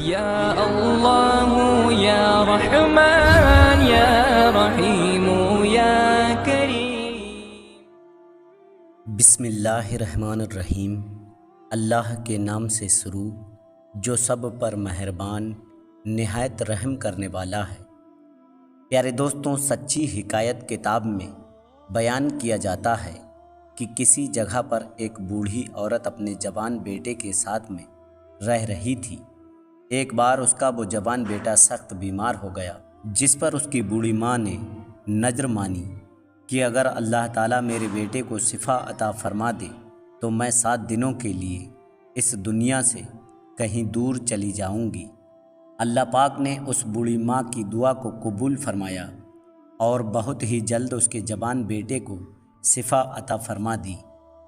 یا اللہ یا رحمان یا رحیم یا کریم۔ بسم اللہ الرحمن الرحیم۔ اللہ کے نام سے شروع جو سب پر مہربان نہایت رحم کرنے والا ہے۔ پیارے دوستوں، سچی حکایت کتاب میں بیان کیا جاتا ہے کہ کسی جگہ پر ایک بوڑھی عورت اپنے جوان بیٹے کے ساتھ میں رہ رہی تھی۔ ایک بار اس کا وہ جوان بیٹا سخت بیمار ہو گیا، جس پر اس کی بوڑھی ماں نے نذر مانی کہ اگر اللہ تعالیٰ میرے بیٹے کو شفا عطا فرما دے تو میں 7 دنوں کے لیے اس دنیا سے کہیں دور چلی جاؤں گی۔ اللہ پاک نے اس بوڑھی ماں کی دعا کو قبول فرمایا اور بہت ہی جلد اس کے جوان بیٹے کو شفا عطا فرما دی،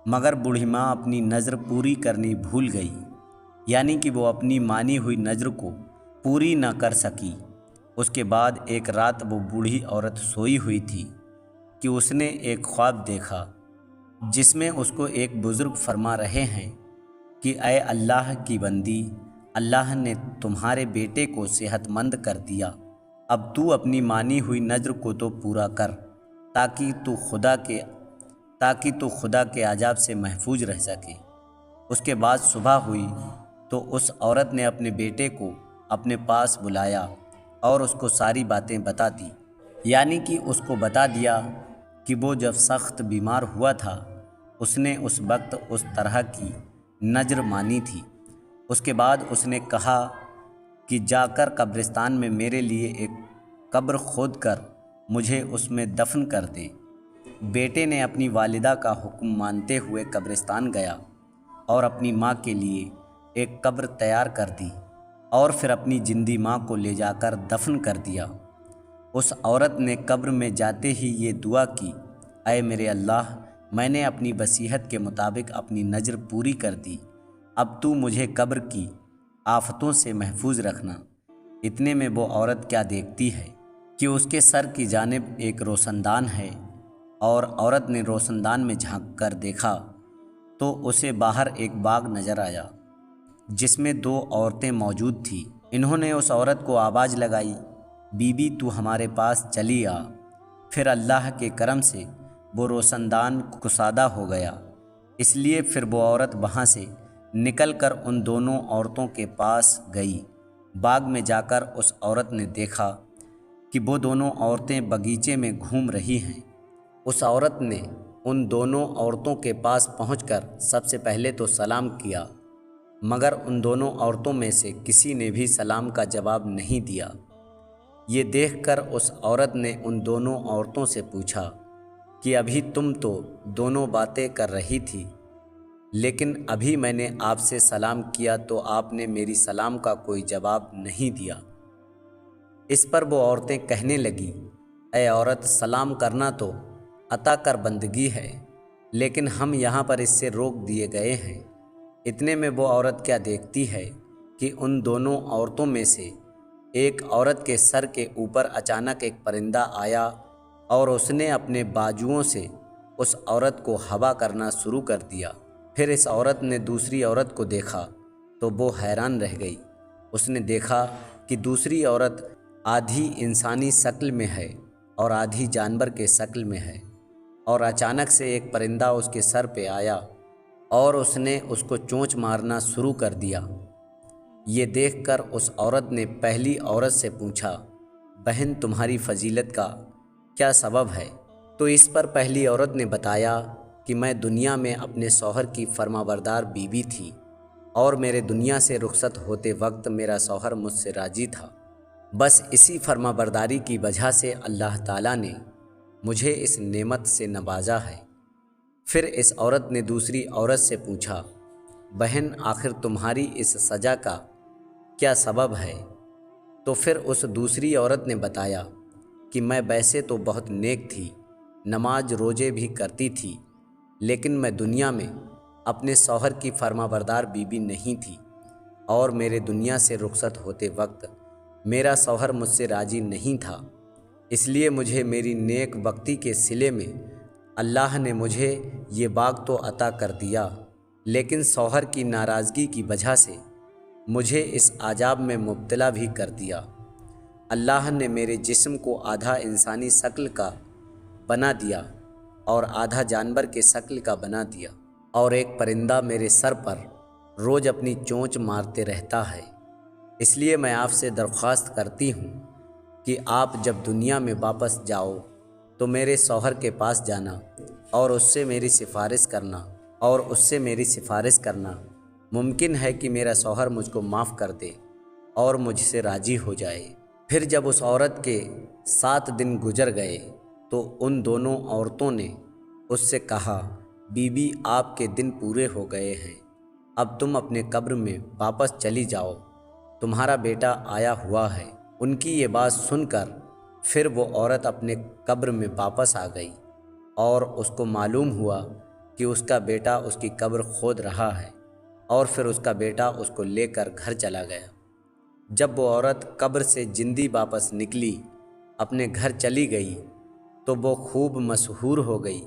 مگر بوڑھی ماں اپنی نذر پوری کرنی بھول گئی، یعنی کہ وہ اپنی مانی ہوئی نذر کو پوری نہ کر سکی۔ اس کے بعد ایک رات وہ بوڑھی عورت سوئی ہوئی تھی کہ اس نے ایک خواب دیکھا جس میں اس کو ایک بزرگ فرما رہے ہیں کہ اے اللہ کی بندی، اللہ نے تمہارے بیٹے کو صحت مند کر دیا، اب تو اپنی مانی ہوئی نذر کو تو پورا کر تاکہ تو خدا کے عذاب سے محفوظ رہ سکے۔ اس کے بعد صبح ہوئی تو اس عورت نے اپنے بیٹے کو اپنے پاس بلایا اور اس کو ساری باتیں بتا دی، یعنی کہ اس کو بتا دیا کہ وہ جب سخت بیمار ہوا تھا اس نے اس وقت اس طرح کی نذر مانی تھی۔ اس کے بعد اس نے کہا کہ جا کر قبرستان میں میرے لیے ایک قبر کھود کر مجھے اس میں دفن کر دے۔ بیٹے نے اپنی والدہ کا حکم مانتے ہوئے قبرستان گیا اور اپنی ماں کے لیے ایک قبر تیار کر دی اور پھر اپنی زندہ ماں کو لے جا کر دفن کر دیا۔ اس عورت نے قبر میں جاتے ہی یہ دعا کی، اے میرے اللہ، میں نے اپنی وصیت کے مطابق اپنی نذر پوری کر دی، اب تو مجھے قبر کی آفتوں سے محفوظ رکھنا۔ اتنے میں وہ عورت کیا دیکھتی ہے کہ اس کے سر کی جانب ایک روشن دان ہے، اور عورت نے روشن دان میں جھانک کر دیکھا تو اسے باہر ایک باغ نظر آیا جس میں 2 عورتیں موجود تھیں۔ انہوں نے اس عورت کو آواز لگائی، بی بی تو ہمارے پاس چلی آ۔ پھر اللہ کے کرم سے وہ روشن دان کشادہ ہو گیا، اس لیے پھر وہ عورت وہاں سے نکل کر ان دونوں عورتوں کے پاس گئی۔ باغ میں جا کر اس عورت نے دیکھا کہ وہ دونوں عورتیں باغیچے میں گھوم رہی ہیں۔ اس عورت نے ان دونوں عورتوں کے پاس پہنچ کر سب سے پہلے تو سلام کیا، مگر ان دونوں عورتوں میں سے کسی نے بھی سلام کا جواب نہیں دیا۔ یہ دیکھ کر اس عورت نے ان دونوں عورتوں سے پوچھا کہ ابھی تم تو دونوں باتیں کر رہی تھی، لیکن ابھی میں نے آپ سے سلام کیا تو آپ نے میری سلام کا کوئی جواب نہیں دیا۔ اس پر وہ عورتیں کہنے لگیں، اے عورت، سلام کرنا تو عطا کر بندگی ہے، لیکن ہم یہاں پر اس سے روک دیے گئے ہیں۔ اتنے میں وہ عورت کیا دیکھتی ہے کہ ان دونوں عورتوں میں سے ایک عورت کے سر کے اوپر اچانک ایک پرندہ آیا اور اس نے اپنے بازوؤں سے اس عورت کو ہوا کرنا شروع کر دیا۔ پھر اس عورت نے دوسری عورت کو دیکھا تو وہ حیران رہ گئی۔ اس نے دیکھا کہ دوسری عورت آدھی انسانی شکل میں ہے اور آدھی جانور کے شکل میں ہے، اور اچانک سے ایک پرندہ اس کے سر پہ آیا اور اس نے اس کو چونچ مارنا شروع کر دیا۔ یہ دیکھ کر اس عورت نے پہلی عورت سے پوچھا، بہن، تمہاری فضیلت کا کیا سبب ہے؟ تو اس پر پہلی عورت نے بتایا کہ میں دنیا میں اپنے شوہر کی فرمانبردار بیوی تھی، اور میرے دنیا سے رخصت ہوتے وقت میرا شوہر مجھ سے راضی تھا، بس اسی فرمانبرداری کی وجہ سے اللہ تعالیٰ نے مجھے اس نعمت سے نوازا ہے۔ پھر اس عورت نے دوسری عورت سے پوچھا، بہن، آخر تمہاری اس سزا کا کیا سبب ہے؟ تو پھر اس دوسری عورت نے بتایا کہ میں ویسے تو بہت نیک تھی، نماز روزے بھی کرتی تھی، لیکن میں دنیا میں اپنے شوہر کی فرمانبردار بیوی نہیں تھی، اور میرے دنیا سے رخصت ہوتے وقت میرا شوہر مجھ سے راضی نہیں تھا، اس لیے مجھے میری نیک بختی کے صلے میں اللہ نے مجھے یہ باغ تو عطا کر دیا، لیکن شوہر کی ناراضگی کی وجہ سے مجھے اس عذاب میں مبتلا بھی کر دیا۔ اللہ نے میرے جسم کو آدھا انسانی شکل کا بنا دیا اور آدھا جانور کے شکل کا بنا دیا، اور ایک پرندہ میرے سر پر روز اپنی چونچ مارتے رہتا ہے۔ اس لیے میں آپ سے درخواست کرتی ہوں کہ آپ جب دنیا میں واپس جاؤ تو میرے شوہر کے پاس جانا اور اس سے میری سفارش کرنا۔ ممکن ہے کہ میرا شوہر مجھ کو معاف کر دے اور مجھ سے راضی ہو جائے۔ پھر جب اس عورت کے 7 دن گزر گئے تو ان دونوں عورتوں نے اس سے کہا، بی بی آپ کے دن پورے ہو گئے ہیں، اب تم اپنے قبر میں واپس چلی جاؤ، تمہارا بیٹا آیا ہوا ہے۔ ان کی یہ بات سن کر پھر وہ عورت اپنے قبر میں واپس آ گئی اور اس کو معلوم ہوا کہ اس کا بیٹا اس کی قبر کھود رہا ہے، اور پھر اس کا بیٹا اس کو لے کر گھر چلا گیا۔ جب وہ عورت قبر سے زندہ واپس نکلی، اپنے گھر چلی گئی تو وہ خوب مشہور ہو گئی۔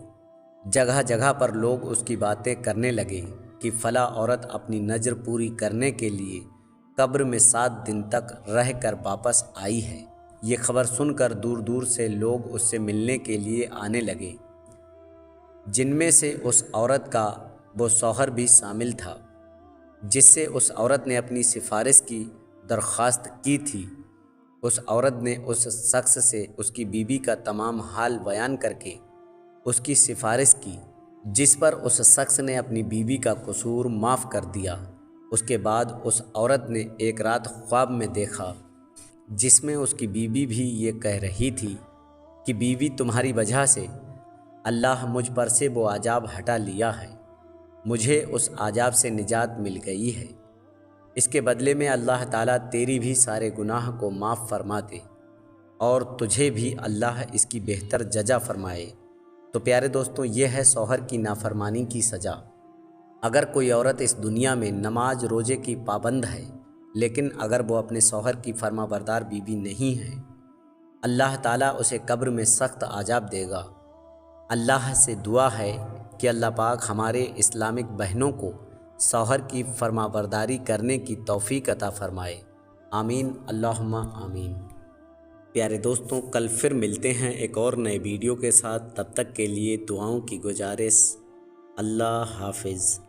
جگہ جگہ پر لوگ اس کی باتیں کرنے لگے کہ فلاں عورت اپنی نذر پوری کرنے کے لیے قبر میں 7 دن تک رہ کر واپس آئی ہے۔ یہ خبر سن کر دور دور سے لوگ اس سے ملنے کے لیے آنے لگے، جن میں سے اس عورت کا وہ شوہر بھی شامل تھا جس سے اس عورت نے اپنی سفارش کی درخواست کی تھی۔ اس عورت نے اس شخص سے اس کی بیوی کا تمام حال بیان کر کے اس کی سفارش کی، جس پر اس شخص نے اپنی بیوی کا قصور معاف کر دیا۔ اس کے بعد اس عورت نے ایک رات خواب میں دیکھا جس میں اس کی بیوی بھی یہ کہہ رہی تھی کہ بیوی تمہاری وجہ سے اللہ مجھ پر سے وہ عذاب ہٹا لیا ہے، مجھے اس عذاب سے نجات مل گئی ہے۔ اس کے بدلے میں اللہ تعالیٰ تیری بھی سارے گناہ کو معاف فرما دے اور تجھے بھی اللہ اس کی بہتر جزا فرمائے۔ تو پیارے دوستوں، یہ ہے شوہر کی نافرمانی کی سزا۔ اگر کوئی عورت اس دنیا میں نماز روزے کی پابند ہے، لیکن اگر وہ اپنے شوہر کی فرما بردار بیوی نہیں ہے، اللہ تعالیٰ اسے قبر میں سخت عذاب دے گا۔ اللہ سے دعا ہے کہ اللہ پاک ہمارے اسلامک بہنوں کو شوہر کی فرما برداری کرنے کی توفیق عطا فرمائے۔ آمین، اللہم آمین۔ پیارے دوستوں، کل پھر ملتے ہیں ایک اور نئے ویڈیو کے ساتھ، تب تک کے لیے دعاؤں کی گزارش۔ اللہ حافظ۔